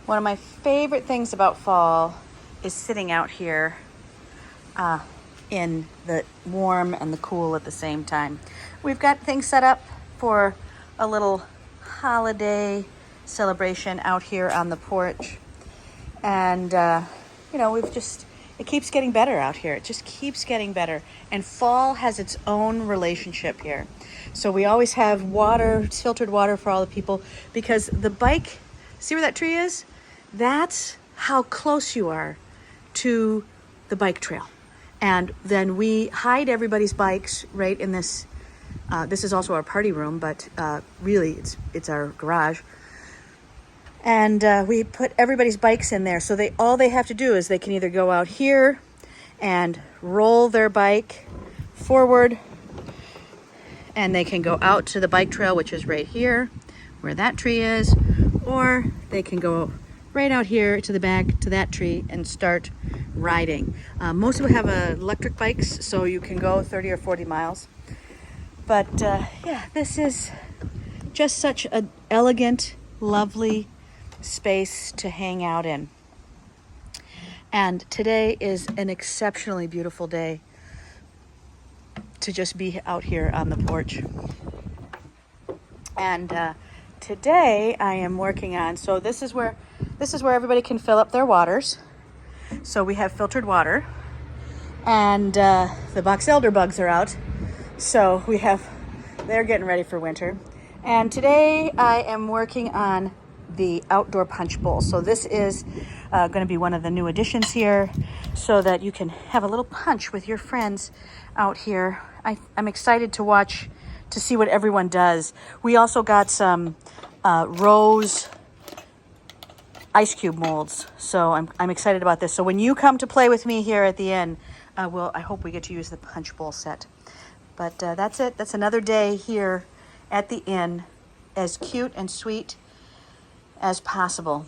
One of my favorite things about fall is sitting out here in the warm and the cool at the same time. We've got things set up for a little holiday celebration out here on the porch. And, it keeps getting better out here. It just keeps getting better. And fall has its own relationship here. So we always have water, filtered water for all the people, because the bike, see where that tree is? That's how close you are to the bike trail. And then we hide everybody's bikes right in this. This is also our party room, but really it's our garage. And we put everybody's bikes in there. So all they have to do is they can either go out here and roll their bike forward, and they can go out to the bike trail, which is right here where that tree is, or they can go right out here to the back to that tree and start riding. Most of them have electric bikes, so you can go 30 or 40 miles. But this is just such an elegant, lovely space to hang out in. And today is an exceptionally beautiful day to just be out here on the porch. And today I am working on, so this is where everybody can fill up their waters. So we have filtered water, and the box elder bugs are out. So they're getting ready for winter. And today I am working on the outdoor punch bowl. So this is going to be one of the new additions here, so that you can have a little punch with your friends out here. I'm excited to see what everyone does. We also got some rose ice cube molds, so I'm excited about this. So when you come to play with me here at the inn, I hope we get to use the punch bowl set. But that's it. That's another day here at the inn, as cute and sweet as possible.